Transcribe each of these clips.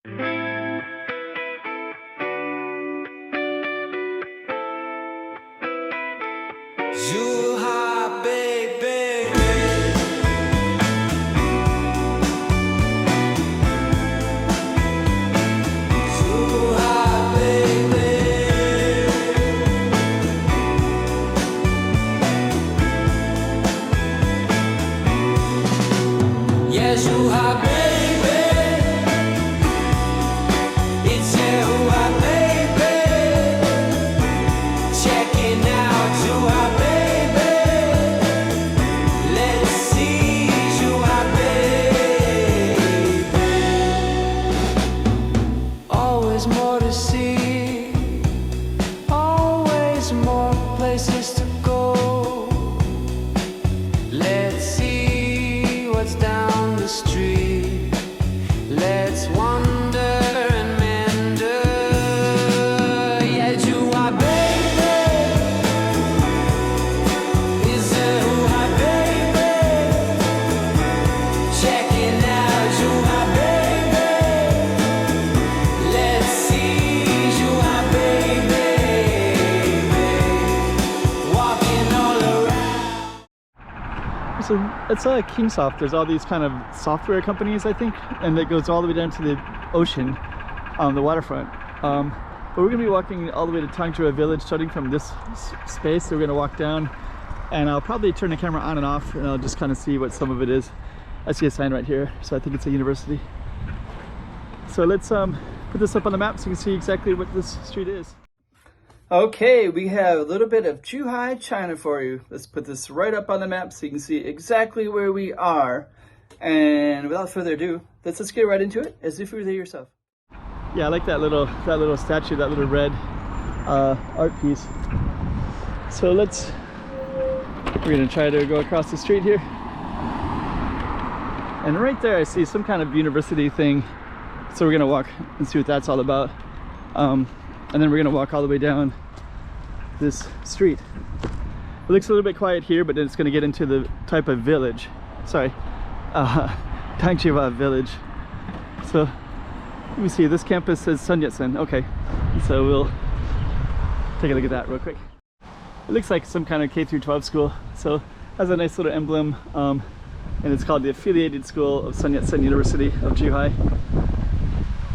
Zhuhai, baby. Zhuhai, baby. Yeah, Zhuhai, baby. It's Zhuhai, baby. Checking out Zhuhai, baby. Let's see Zhuhai, baby. Always more to see, always more places to go. Let's see what's down the street. Let's wander and meander. Yeah, Zhuhai, baby. Is Zhuhai, baby. Checking out Zhuhai, baby. Let's see Zhuhai, baby. Walking all around. So it's like Kingsoft. There's all these kind of software companies, I think, and it goes all the way down to the ocean on the waterfront. But we're gonna be walking all the way to Tangjia Village, starting from this space. So we're gonna walk down, and I'll probably turn the camera on and off, and I'll just kind of see what some of it is. I see a sign right here, so I think it's a university. So let's put this up on the map so you can see exactly what this street is. Okay, we have a little bit of Zhuhai, China for you. Let's put this right up on the map so you can see exactly where we are. And without further ado, let's just get right into it as if you were there yourself. Yeah, I like that little statue, that little red art piece. So we're gonna try to go across the street here. And right there I see some kind of university thing. So we're gonna walk and see what that's all about. And then we're gonna walk all the way down this street. It looks a little bit quiet here, but then it's gonna get into the type of village. Sorry, Tangjia Village. So let me see, this campus says Sun Yat-sen. Okay, so we'll take a look at that real quick. It looks like some kind of K through 12 school. So it has a nice little emblem, and it's called the Affiliated School of Sun Yat-sen University of Zhuhai.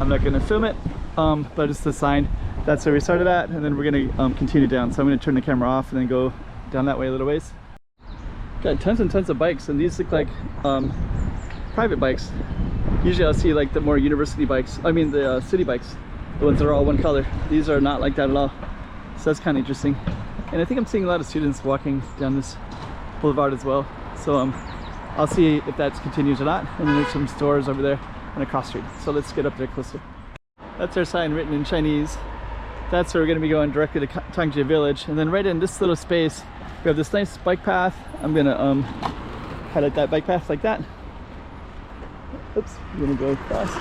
I'm not gonna film it, but it's the sign. That's where we started at, and then we're gonna continue down. So I'm gonna turn the camera off and then go down that way a little ways. Got tons and tons of bikes, and these look like private bikes. Usually I'll see like the more university bikes, I mean the city bikes, the ones that are all one color. These are not like that at all. So that's kind of interesting. And I think I'm seeing a lot of students walking down this boulevard as well. So I'll see if that continues or not. And then there's some stores over there and a cross street. So let's get up there closer. That's our sign written in Chinese. That's where we're going to be going directly to Tangjia Village. And then right in this little space, we have this nice bike path. I'm going to highlight that bike path like that. Oops, I'm going to go across.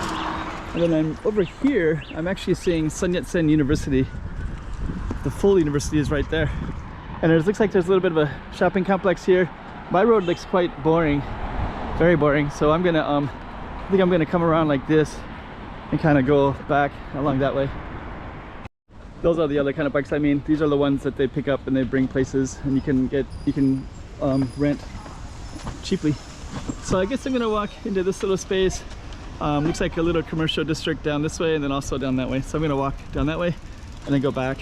And then I'm over here, I'm actually seeing Sun Yat-sen University. The full university is right there. And it looks like there's a little bit of a shopping complex here. My road looks quite boring, very boring. So I'm going to, I think I'm going to come around like this and kind of go back along that way. Those are the other kind of bikes I mean. These are the ones that they pick up and they bring places, and you can rent cheaply. So I guess I'm gonna walk into this little space. Looks like a little commercial district down this way and then also down that way. So I'm gonna walk down that way and then go back.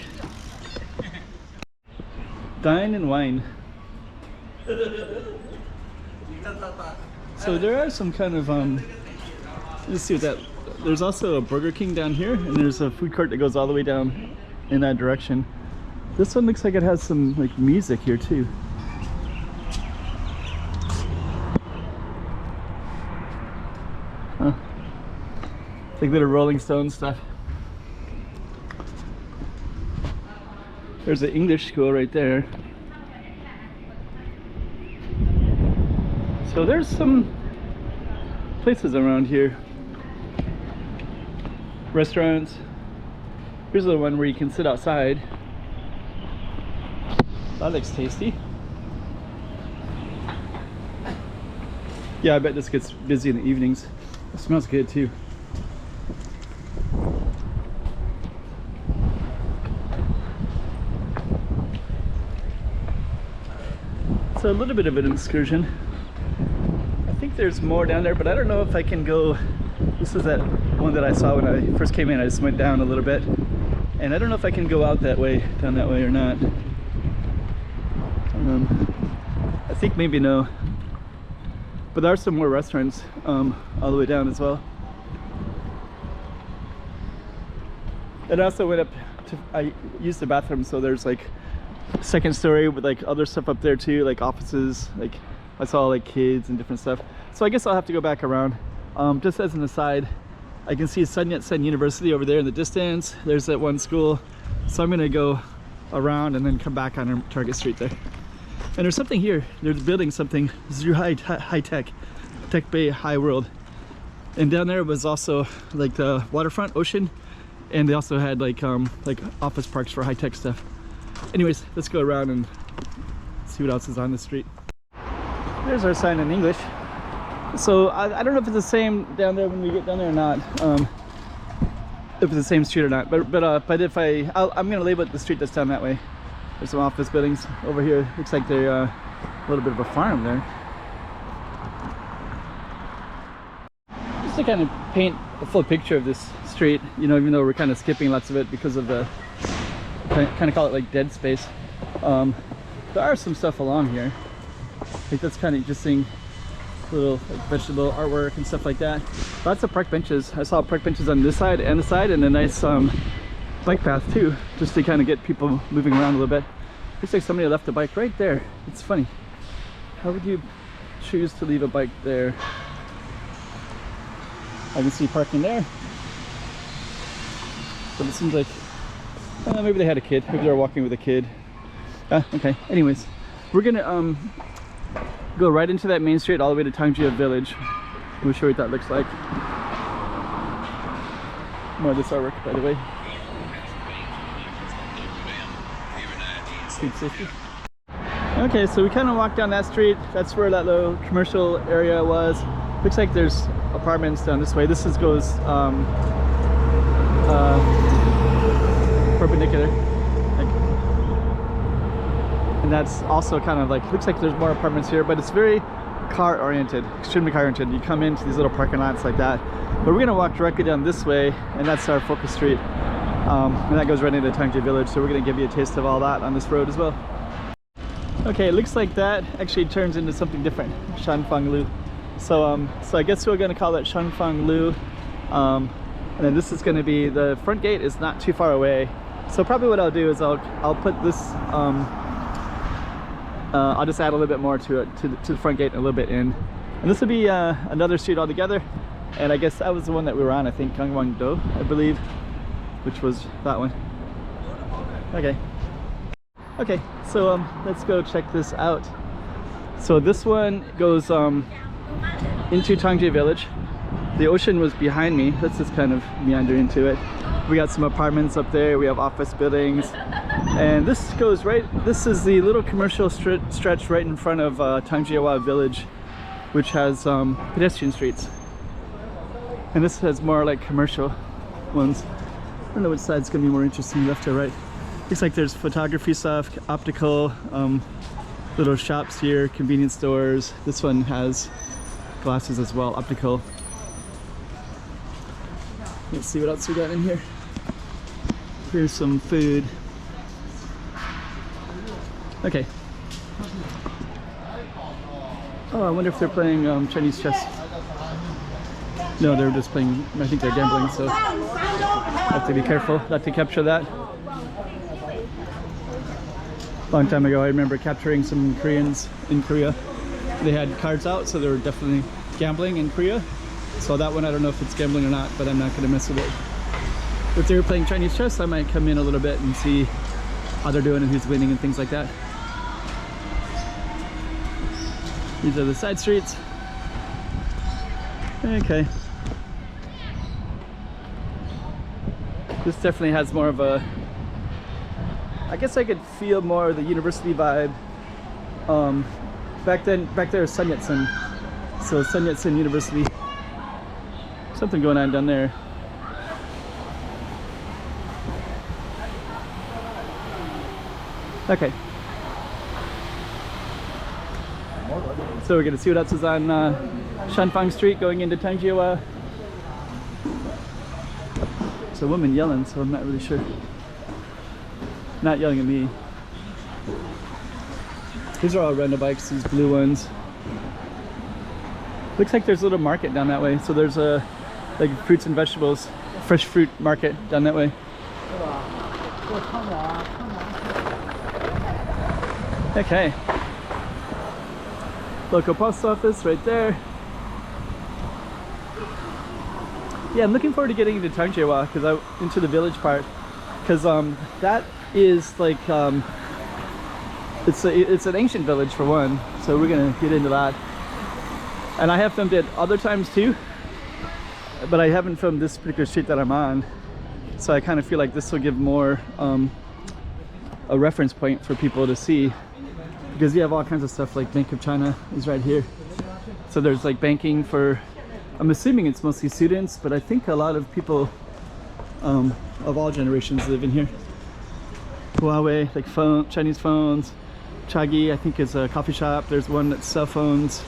Dine and wine. So there are some kind of let's see what that. There's also a Burger King down here, and there's a food court that goes all the way down in that direction. This one looks like it has some like music here too. Huh. It's like little Rolling Stone stuff. There's an English school right there. So there's some places around here. Restaurants. Here's the one where you can sit outside. That looks tasty. Yeah, I bet this gets busy in the evenings. It smells good too. So a little bit of an excursion. I think there's more down there, but I don't know if I can go. This is that one that I saw when I first came in. I just went down a little bit, and I don't know if I can go out that way, down that way or not. I think maybe no. But there are some more restaurants all the way down as well. And I also went up to, I used the bathroom, so there's like second story with like other stuff up there too, like offices. Like I saw like kids and different stuff. So I guess I'll have to go back around. Just as an aside, I can see Sun Yat-sen University over there in the distance. There's that one school. So I'm gonna go around and then come back on Target Street there. And there's something here. They're building something. Zhuhai High Tech Bay High World. And down there was also like the waterfront ocean, and they also had like office parks for high tech stuff. Anyways, let's go around and see what else is on the street. There's our sign in English. So I don't know if it's the same down there when we get down there or not. If it's the same street or not. But if I'm gonna label it the street that's down that way. There's some office buildings over here. Looks like they're a little bit of a farm there. Just to kind of paint a full picture of this street, you know, even though we're kind of skipping lots of it because of the kind of call it like dead space. There are some stuff along here. I think that's kind of interesting. Little like vegetable artwork and stuff like that. Lots of park benches. I saw park benches on this side and the side, and a nice bike path too, just to kind of get people moving around a little bit. Looks like somebody left a bike right there. It's funny. How would you choose to leave a bike there? I can see parking there, but it seems like maybe they had a kid. Maybe they were walking with a kid. Okay. Anyways, we're gonna go right into that main street all the way to Tangjia Village. We'll show you what that looks like. More of this artwork, by the way. Street safety. Okay, so we kind of walked down that street. That's where that little commercial area was. Looks like there's apartments down this way. This goes perpendicular. And that's also kind of like, looks like there's more apartments here, but it's very car oriented, extremely car oriented. You come into these little parking lots like that. But we're gonna walk directly down this way, and that's our focus street. And that goes right into Tangjia Village, so we're gonna give you a taste of all that on this road as well. Okay, it looks like that actually turns into something different, Shanfang Lu. So I guess we're gonna call it Shanfang Lu. And then this is gonna be, the front gate is not too far away. So probably what I'll do is I'll put this, I'll just add a little bit more to it, to the front gate and a little bit in. And this will be another street altogether. And I guess that was the one that we were on, I think, Qianwan, I believe, which was that one. Okay, so let's go check this out. So this one goes into Tangjia Village. The ocean was behind me. Let's just kind of meander into it. We got some apartments up there. We have office buildings. And this goes right, this is the little commercial stretch right in front of Tangjia Village, which has pedestrian streets. And this has more like commercial ones. I don't know which side's gonna be more interesting, left or right. Looks like there's photography stuff, optical, little shops here, convenience stores. This one has glasses as well, optical. Let's see what else we got in here. Here's some food. Okay. Oh, I wonder if they're playing Chinese chess. No, they're just playing, I think they're gambling, so I have to be careful not to capture that. Long time ago, I remember capturing some Koreans in Korea. They had cards out, so they were definitely gambling in Korea. So that one, I don't know if it's gambling or not, but I'm not going to mess with it. If they were playing Chinese chess, I might come in a little bit and see how they're doing and who's winning and things like that. These are the side streets. Okay. This definitely has more of a, I guess I could feel more of the university vibe. Back there is Sun Yat-sen. So Sun Yat-sen University. Something going on down there. Okay. So we're gonna see what else is on Shanfang Street going into Tangjia. There's a woman yelling, so I'm not really sure. Not yelling at me. These are all rental bikes, these blue ones. Looks like there's a little market down that way. So there's a like fruits and vegetables, fresh fruit market down that way. Okay. Local post office right there. Yeah, I'm looking forward to getting into Tangjia because into the village part, because that is like it's an ancient village for one, so we're gonna get into that. And I have filmed it other times too, but I haven't filmed this particular street that I'm on, so I kind of feel like this will give more a reference point for people to see, because you have all kinds of stuff like Bank of China is right here. So there's like banking for, I'm assuming it's mostly students, but I think a lot of people of all generations live in here. Huawei, like Chinese phones. Chagi, I think, is a coffee shop. There's one that's cell phones.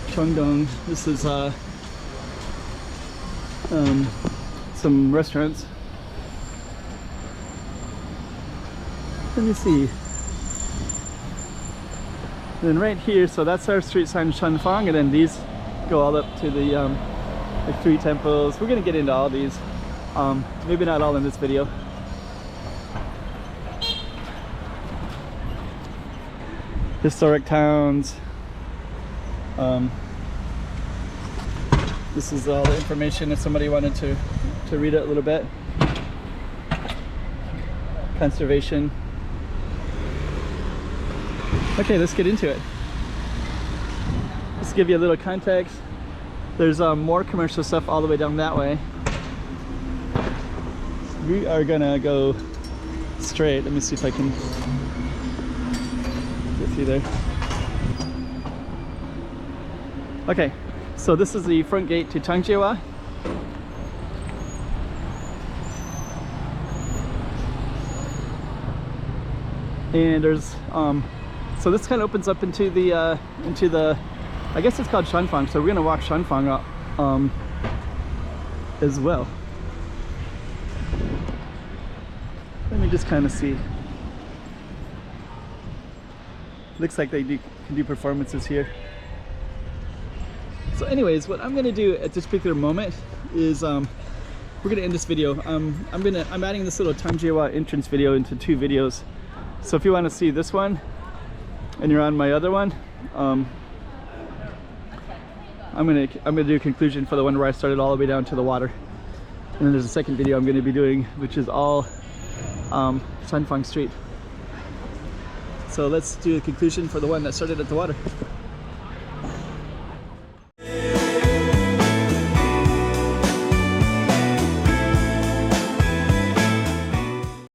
Cheongdong, this is some restaurants. Let me see. And then right here, so that's our street sign, Shanfang, and then these go all up to the like 3 temples. We're gonna get into all these. Maybe not all in this video. Historic towns. This is all the information if somebody wanted to read it a little bit. Conservation. Okay, let's get into it. Let's give you a little context. There's more commercial stuff all the way down that way. We are gonna go straight. Let me see if I can get through there. Okay, so this is the front gate to Tangjia. And there's so this kind of opens up into the I guess it's called Shanfang, so we're gonna walk Shanfang up as well. Let me just kind of see. Looks like they can do performances here. So anyways, what I'm gonna do at this particular moment is we're gonna end this video. I'm adding this little Tangjia entrance video into 2 videos. So if you want to see this one and you're on my other one, I'm gonna do a conclusion for the one where I started all the way down to the water. And then there's a second video I'm gonna be doing, which is all Shanfang Street. So let's do a conclusion for the one that started at the water.